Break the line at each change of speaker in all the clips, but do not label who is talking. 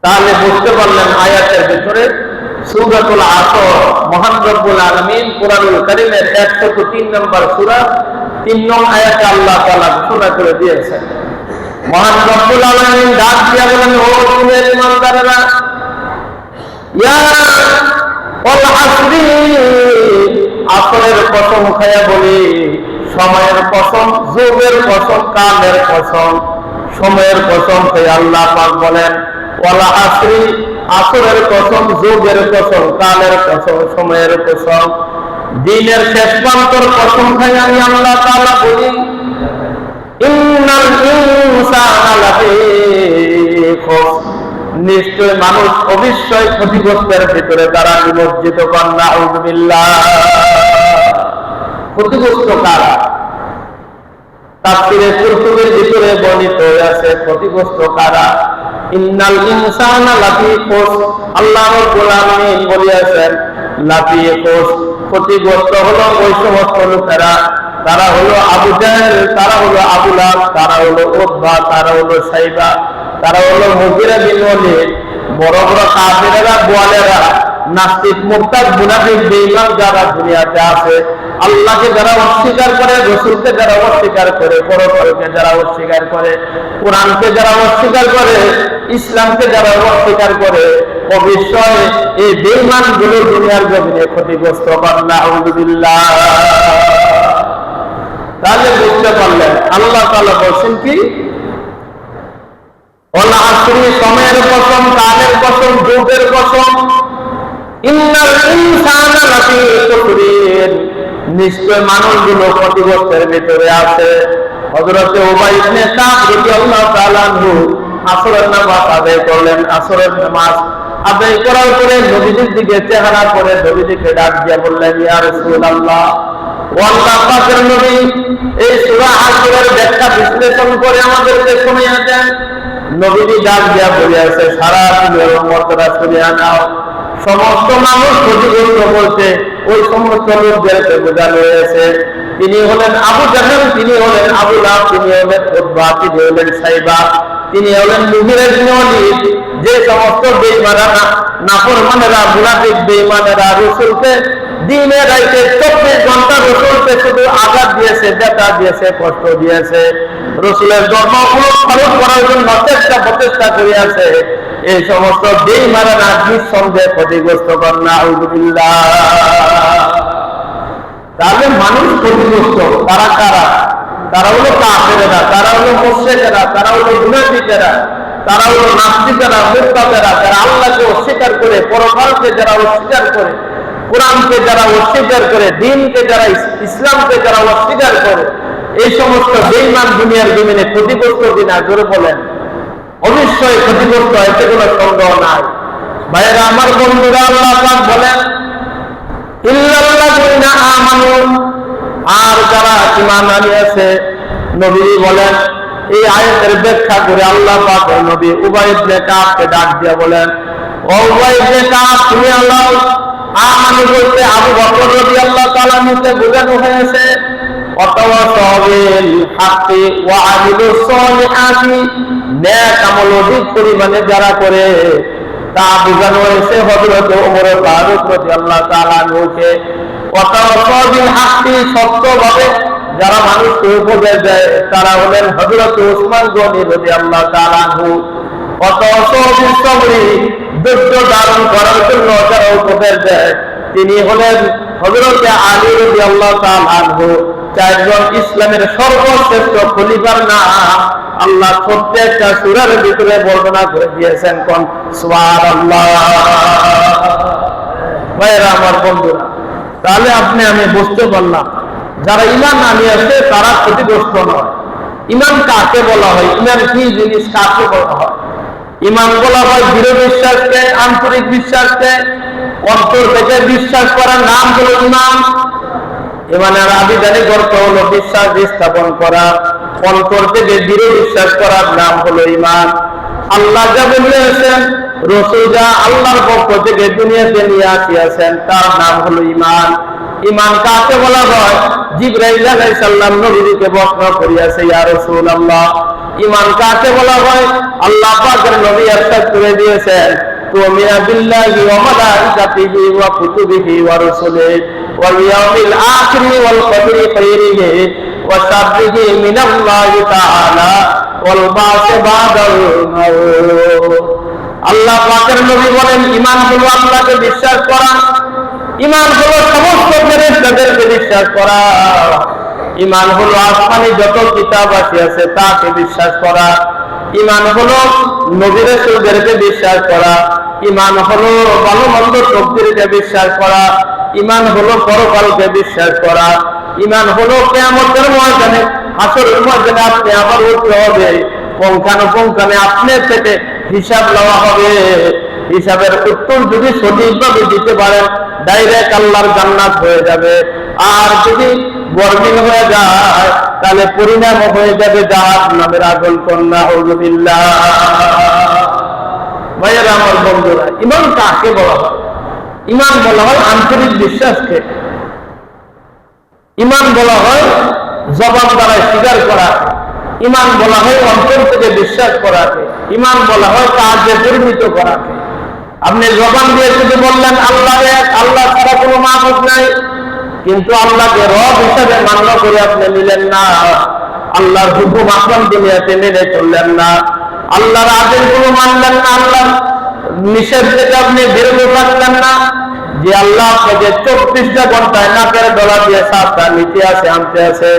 তাহলে বুঝতে পারলেন আয়াতের ভিতরে সূরাতুল আসর মহান রব্বুল আলামিন কুরআনুল কারীমের 103 নম্বর সূরা 3 নং আয়াতে আল্লাহ তাআলা ঘোষণা করে দিয়েছেন। মহান রব্বুল আলামিন ডাক দিয়ে বলেন, ও দুনিয়ার ইমানদাররা, ইয়া ওয়াল আসরি, আসরের কসম খায়া বলি, সময়ের কসম, যুগের কসম, কালের কসম। সময়ের কসম খেয়ে আল্লাহ পাক বলেন ওয়াল আসরি, আসরের কসম, যুগের কসম, কালের কসম, সময়ের কসম। দিনের শেষ প্রান্তর কসম খাই আমি আল্লাহ তাআলা বলি, ইন্নাল ইনসানা লাফি খুসর, নিশ্চয় মানুষ অবশ্যই ক্ষতিগ্রস্তের ভিতরে তারা নিমজ্জিত। কন্যা আউযুবিল্লাহ। ক্ষতিগ্রস্ত কারা? তাফসীরে কুরতুবীর ভিতরে বর্ণিত আছে ক্ষতিগ্রস্ত কারা। ইন্নাল ইনসানা লাফি খুসর, আল্লাহ রাব্বুল আলামিন বলেছেন লাফি খুসর, ক্ষতিগ্রস্ত হলো ওই সমস্ত লোকেরা, তারা হলো আবু জাহেল, তারা হলো আবু লাহাব, তারা হলো উতবা, তারা হলো সাইবা, তারা হলো মুগীরা বিন ওয়ালিদ, বড় বড় কাফেরেরা, গোয়ালেরা, নাস্তিক, মুরতাদ, মুনাফিক, বেঈমান যারা দুনিয়াতে আছে, আল্লাহকে যারা অস্বীকার করে, রাসূলকে যারা অস্বীকার করে, পরকালকে যারা অস্বীকার করে, কোরআনকে যারা অস্বীকার করে, ইসলামকে যারা অস্বীকার করে, অবশ্যই এই বেঈমানগুলো দুনিয়ার জমিনে ক্ষতিগ্রস্ত। কন্যা আউযুবিল্লাহ। তাহলে বুঝতে পারলেন আল্লাহ তাআলা বলছেন কি, ওয়াল আসরি, সময়ের কসম, কালের কসম, যুগের কসম, ইন্নাল ইনসানা লাফি খুসর, নিশ্চয় মানুষগুলো ক্ষতিগ্রস্তের ভিতরে আছে। হযরত উবাই ইবনে কাব রাদিয়াল্লাহু তাআলা আনহু আসরের নামাজ আদায় করলেন। আসরের নামাজ আদায় করার পরে নবীজির দিকে চেহারা করে নবীজিকে ডাক দিয়ে বললেন, ইয়া রাসূলুল্লাহ, ও আল্লাহ পাকের নবী, এই সূরা আসরের ব্যাখ্যা বিশ্লেষণ করে আমাদেরকে শুনিয়ে দেন। নবীজি ডাক দিয়া বলিয়াছে, সারা দুনিয়ার উম্মতরা শুনিয়া নাও, সমস্ত মানুষ ক্ষতিগ্রস্ত বলতে ওই সমস্ত লোকদেরকে বোঝানো হয়েছে। তিনি হলেন আবু জাহেল, তিনি হলেন আবু লাহাব, তিনি হলেন উতবা, তিনি হলেন সাইবা, তিনি হলেন মুগীরা বিন ওয়ালিদ। যে সমস্ত বেঈমানেরা, নাফরমানেরা, মুনাফিক, বেঈমানেরা রাসূলকে দিনে রাইতে 24 ঘন্টা রাসূলকে শুধু আঘাত দিয়েছে, ব্যথা দিয়েছে, কষ্ট দিয়েছে, রাসূলের ধর্মগুলো খরচ করার জন্য প্রচেষ্টা করিয়াছে, এই সমস্ত বেঈমানেরা নিঃসন্দেহে ক্ষতিগ্রস্ত। কন্যা আউযুবিল্লাহ। তাহলে মানুষ ক্ষতিগ্রস্ত তারা কারা? তারা হলো কাফেরেরা, তারা হলো মুশরিকেরা, তারা হলো মুনাফিকেরা, তারা হলো নাস্তিকেরা, মুরতাদেরা, যারা আল্লাহকে অস্বীকার করে, পরকালকে যারা অস্বীকার করে, কোরআনকে যারা অস্বীকার করে, দ্বীনকে যারা, ইসলামকে যারা অস্বীকার করে, এই সমস্ত বেঈমান দুনিয়ার জমিনে ক্ষতিগ্রস্ত কিনা জোরে বলেন? অবশ্যই ক্ষতিগ্রস্ত, এতে কোনো সন্দেহ নাই। ভাইয়েরা আমার, বন্ধুরা, আল্লাহ পাক বলেন ইল্লাল্লাযিনা আমানু, আর যারা ঈমান আনিয়েছে। নবী বলেন, এই আয়াতের ব্যাখ্যা করে আল্লাহ পাক নবী উবাই ইবনে কাবকে ডাক দিয়ে বলেন, ও উবাই ইবনে কাব, তুমি আল্লাহ আমানু বলতে আবু বকর রাদিয়াল্লাহু তাআলা আনহুকে বোঝানো হয়েছে। ওয়াতাওয়াসাবিল হাক্কি ওয়া আমিলুস সলিহাতি, নেক আমল অধিক পরিমাণে যারা করে তা বোঝানো হয়েছে হযরত ওমর ফারুক রাদিয়াল্লাহু তাআলা আনহুকে। ওয়াতাওয়াসাবিল হাক্কি, সত্যভাবে যারা মানুষকে উপদেশ দেয় তারা হলেন হযরত উসমান গনি রাদিয়াল্লাহু তাআলা আনহু। ওয়াতাওয়াসাবিল সবরি, ধৈর্য ধারণ করার জন্য যারা উপদেশ দেয় তিনি হলেন হযরত আলী রাদিয়াল্লাহু তাআলা আনহু। চারজন ইসলামের সর্বশ্রেষ্ঠ খলিফার নাম আল্লাহ প্রত্যেকটা সূরার ভিতরে বর্ণনা করে দিয়েছেন। কোন সুবহানাল্লাহ। ভাইরা আমার, বন্ধুরা, তাহলে আপনি আমি বুঝতে পারলাম যারা ঈমান আনিয়েছে তারা ক্ষতিগ্রস্ত নয়। ঈমান কাকে বলা হয়? ঈমান কি জিনিস, কাকে বলা হয়? ঈমান বলা হয় দৃঢ় বিশ্বাসকে, আন্তরিক বিশ্বাসকে, অন্তর থেকে বিশ্বাস করার নাম হলো ঈমান। ঈমানের আবিধানিক অর্থ হলো বিশ্বাস স্থাপন করা, অন্তর থেকে দৃঢ় বিশ্বাস করার নাম হলো ঈমান। আল্লাহ যা বলেছেন, রাসূল যা আল্লাহর পক্ষ থেকে দুনিয়াতে নিয়ে আসিয়াছেন তার নাম হলো ঈমান। ঈমান কাকে বলা হয়? জিবরাইল আলাইহিস সালাম নবীকে প্রশ্ন করিয়াছে, ইয়া রাসূলুল্লাহ, ঈমান কাকে বলা হয়? আল্লাহ পাকের নবী ইরশাদ করে দিয়েছেন, তুমিনা বিল্লাহি ওয়া মালাইকাতিহি ওয়া কুতুবিহি ওয়া রুসুলিহি ওয়াল ইয়াউমিল আখিরি ওয়াল কদরি খাইরিহি ওয়া শাররিহি মিনাল্লাহি তাআলা ওয়াল বা'সি বা'দাল মাউত। আল্লাহ পাকের নবী বলেন, ঈমান হলো আল্লাহকে বিশ্বাস করা, ঈমান হলো সমস্ত ফেরেশতাদেরকে বিশ্বাস করা, ঈমান হলো আসমানি যত কিতাব আছে তাকে বিশ্বাস করা, ঈমান হলো নবী রাসূলদেরকে বিশ্বাস করা, ঈমান হলো ভালো মন্দ শক্তিকে বিশ্বাস করা, ঈমান হলো পরকালকে বিশ্বাস করা, ঈমান হলো কিয়ামতের ময়দানে হাসরের ময়দানে আপনি আবার উঠতে হবে, পুঙ্খানুপুঙ্খানে আপনার থেকে হিসাব নেওয়া হবে। হিসাবের উত্তর যদি সঠিকভাবে দিতে পারেন ডাইরেক্ট আল্লাহর জান্নাত হয়ে যাবে, আর যদি গরমিল হয়ে যায় তাহলে পরিণাম হয়ে যাবে জাহান্নামের আগুন। কন্যা হুজুবিল্লাহ। ভাইয়েরা আমার বন্ধুরা, ঈমান কাকে বলা হয়? ঈমান বলা হয় আন্তরিক বিশ্বাসকে, ঈমান বলা হয় জবান দ্বারা স্বীকার করা, ঈমান বলা হয় অন্তর থেকে বিশ্বাস করাকে, ঈমান বলা হয় কাজে পরিণত করাকে। আপনি জবান দিয়ে শুধু বললেন আল্লাহ এক, আল্লাহ ছাড়া কোনো মাবুদ নাই, কিন্তু আল্লাহকে রব হিসাবে মান্য করে আপনি নিলেন না, আল্লাহর হুকুম আসমান দুনিয়াতে মেনে চললেন না, আল্লাহর আদেশগুলো মানলেন না, আল্লাহর নিষেধ থেকে আপনি বিরত থাকলেন না, যে আল্লাহ আপনাকে 24টা ঘন্টায় নাকের ডলা দিয়ে সাতটা নিতে আছে আনতে আছে,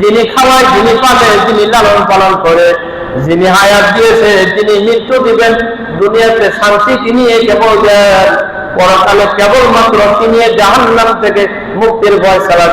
যিনি খাওয়ায়, যিনি পালে, যিনি লালন পালন করে, যিনি হায়াত দিয়েছে, যিনি মৃত্যু দিবেন, দুনিয়াতে শান্তি তিনি কেবল দেন, পরকালে কেবলমাত্র তিনি জাহান্নাম থেকে মুক্তির ভয় ছাড়া